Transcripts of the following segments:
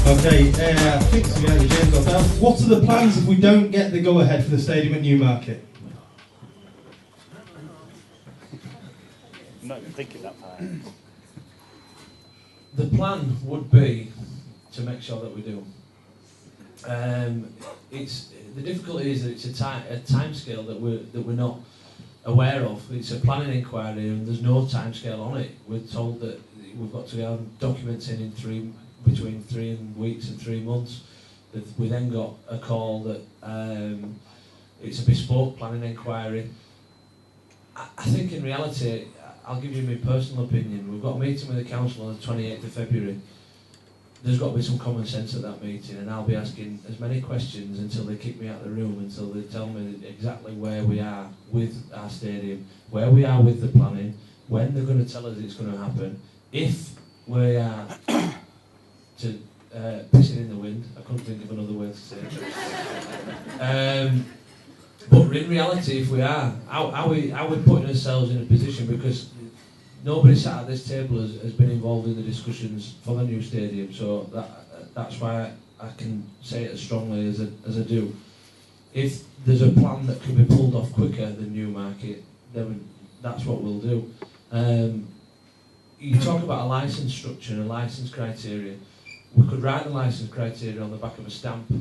Okay, I think James got that. What are the plans if we don't get the go-ahead for the stadium at Newmarket? I'm not even thinking that far. The plan would be to make sure that we do. It's the difficulty is that it's a time scale that we're not aware of. It's a planning inquiry and there's no time scale on it. We're told that we've got to have documents in between 3 weeks and 3 months. We then got a call that it's a bespoke planning inquiry. I think in reality, I'll give you my personal opinion. We've got a meeting with the council on the 28th of February. There's got to be some common sense at that meeting, and I'll be asking as many questions until they kick me out of the room, until they tell me exactly where we are with our stadium, where we are with the planning, when they're going to tell us it's going to happen, if we are to pissing in the wind. I couldn't think of another way to say it. But in reality, if we are we putting ourselves in a position, because nobody sat at this table has been involved in the discussions for the new stadium, so that's why I can say it as strongly as I do. If there's a plan that can be pulled off quicker than Newmarket, then that's what we'll do. You talk about a licence structure and a licence criteria. We could write the licence criteria on the back of a stamp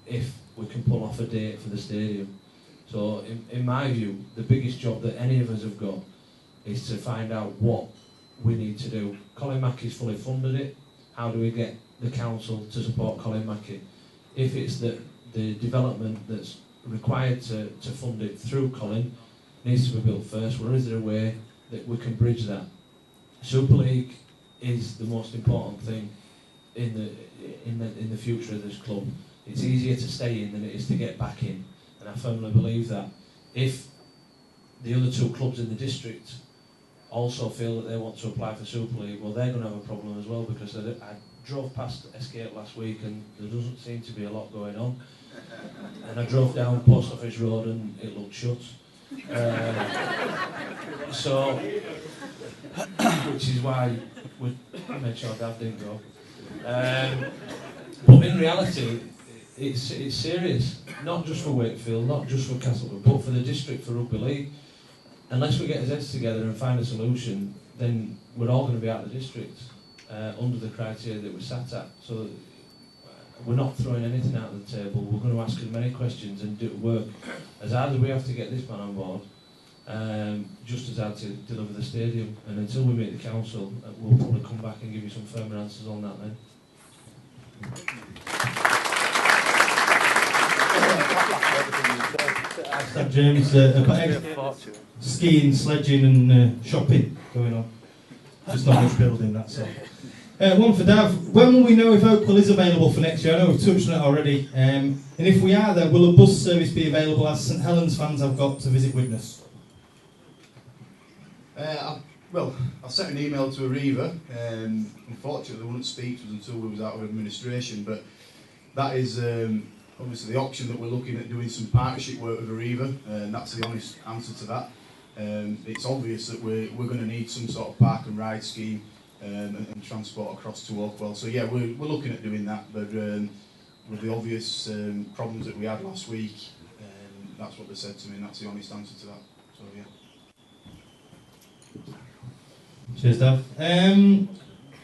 if we can pull off a date for the stadium. So in my view, the biggest job that any of us have got is to find out what we need to do. Colin Mackey's fully funded it. How do we get the council to support Colin Mackey? If it's that the development that's required to fund it through Colin needs to be built first, well, is there a way that we can bridge that? Super League is the most important thing in the future of this club. It's easier to stay in than it is to get back in, and I firmly believe that. If the other 2 clubs in the district also feel that they want to apply for Super League, well, they're going to have a problem as well, because I drove past Escape last week and there doesn't seem to be a lot going on. And I drove down Post Office Road and it looked shut. So, which is why we made sure Dad didn't go. But in reality, it's serious. Not just for Wakefield, not just for Castlewood, but for the district, for Rugby League. Unless we get our heads together and find a solution, then we're all going to be out of the district under the criteria that we're sat at. So we're not throwing anything out of the table. We're going to ask as many questions and do work as hard as we have to get this man on board, just as hard to deliver the stadium. And until we meet the council, we'll probably come back and give you some firmer answers on that then. James, skiing, sledging and shopping going on. Just not much building, that's all. One for Dav. When will we know if Oakville is available for next year? I know we've touched on it already. And if we are there, will a bus service be available, as St Helens fans have got to visit witness? Well, I sent an email to Arriva. Unfortunately, they wouldn't speak to us until we was out of administration, but that is obviously the option that we're looking at, doing some partnership work with Arriva, and that's the honest answer to that. It's obvious that we're going to need some sort of park and ride scheme and transport across to Oakwell. So yeah, we're looking at doing that, but with the obvious problems that we had last week, that's what they said to me, and that's the honest answer to that. So yeah. Cheers, Dav.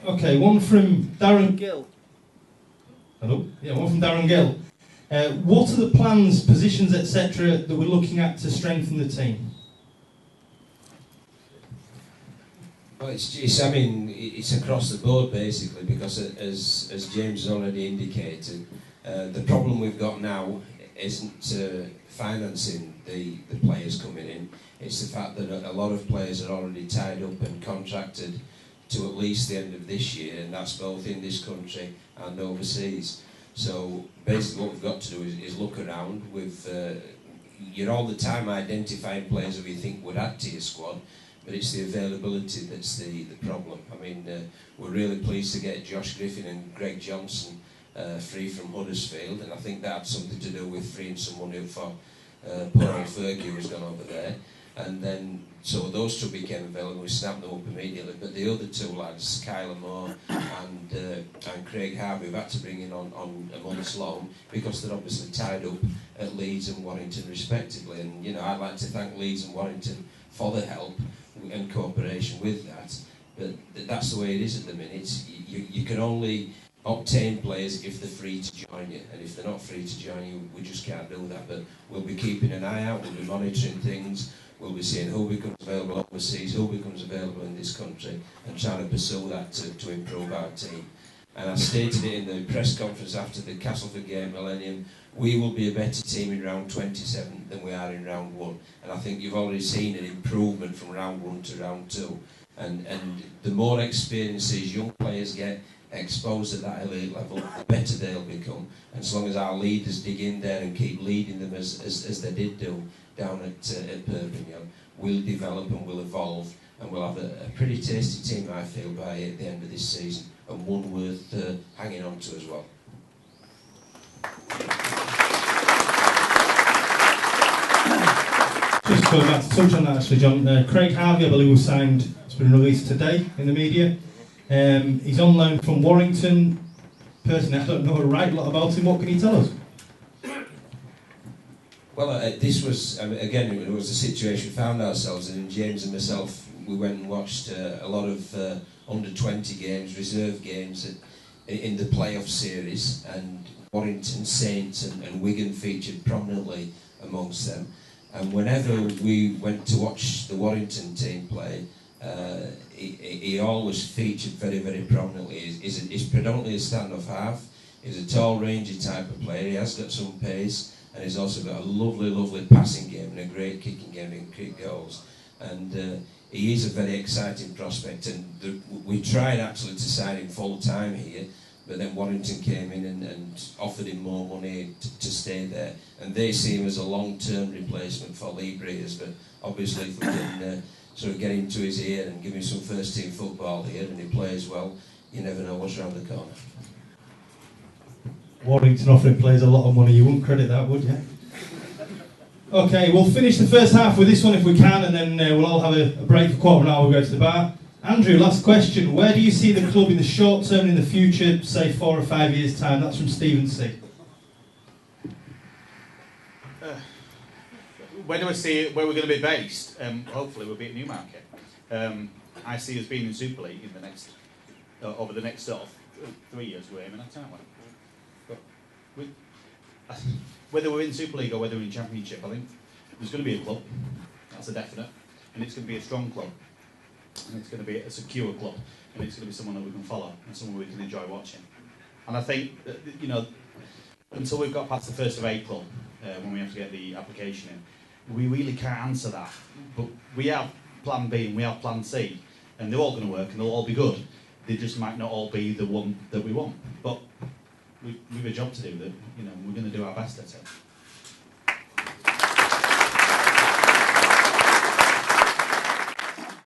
Okay, one from Darren Gill. Hello? Yeah, one from Darren Gill. What are the plans, positions, etc., that we're looking at to strengthen the team? Well, it's across the board basically, because as James has already indicated, the problem we've got now isn't financing the players coming in. It's the fact that a lot of players are already tied up and contracted to at least the end of this year, and that's both in this country and overseas. So basically what we've got to do is look around. You're all the time identifying players that we think would add to your squad, but it's the availability that's the problem. I mean, we're really pleased to get Josh Griffin and Greg Johnson free from Huddersfield, and I think that had something to do with freeing someone up for poor old Fergie who's gone over there. And then, so those two became available, we snapped them up immediately. But the other two lads, Kyler Moore and Craig Harvey, we've had to bring in on a month's loan because they're obviously tied up at Leeds and Warrington respectively. And you know, I'd like to thank Leeds and Warrington for the help and cooperation with that. But that's the way it is at the minute. You can only obtain players if they're free to join you, and if they're not free to join you, we just can't do that. But we'll be keeping an eye out, we'll be monitoring things, we'll be seeing who becomes available overseas, who becomes available in this country, and trying to pursue that to improve our team. And I stated it in the press conference after the Castleford game, Millennium, we will be a better team in round 27 than we are in round 1. And I think you've already seen an improvement from round 1 to round 2. And the more experience these young players get exposed at that elite level, the better they'll become. And as long as our leaders dig in there and keep leading them as they did do down at Perpignan, we'll develop and we'll evolve, and we'll have a pretty tasty team, I feel, by the end of this season, and one worth hanging on to as well. Just going back to touch on that actually, John, Craig Harvey, I believe, was signed, it's been released today in the media. He's on loan from Warrington. Personally, I don't know a right lot about him. What can you tell us? Well, this was, again, it was a situation we found ourselves in. James and myself, we went and watched a lot of under-20 games, reserve games in the playoff series, and Warrington, Saints and Wigan featured prominently amongst them. And whenever we went to watch the Warrington team play, he always featured very, very prominently. He's predominantly a stand-off half. He's a tall, rangy type of player. He has got some pace, and he's also got a lovely, lovely passing game and a great kicking game and kick goals. And he is a very exciting prospect. And we tried actually to sign him full time here, but then Warrington came in and offered him more money to stay there. And they see him as a long-term replacement for Lee Breers. But obviously, if we can sort of get into his ear and give him some first-team football here, and he plays well, you never know what's around the corner. Warrington offering players a lot of money. You wouldn't credit that, would you? Okay, we'll finish the first half with this one if we can, and then we'll all have a break for quarter of an hour. We'll go to the bar. Andrew, last question. Where do you see the club in the short term and in the future, say 4 or 5 years' time? That's from Stephen C. Where do I see where we're going to be based? Hopefully we'll be at Newmarket. I see us being in Super League in the next, over the next sort of 3 years. We're aiming at, aren't we? But whether we're in Super League or whether we're in Championship, I think there's going to be a club. That's a definite, and it's going to be a strong club, and it's going to be a secure club, and it's going to be someone that we can follow and someone we can enjoy watching. And I think that, you know, until we've got past the 1st of April, when we have to get the application in, we really can't answer that. But we have plan B and we have plan C, and they're all going to work and they'll all be good. They just might not all be the one that we want. But we've a job to do, that, you know, we're going to do our best at it.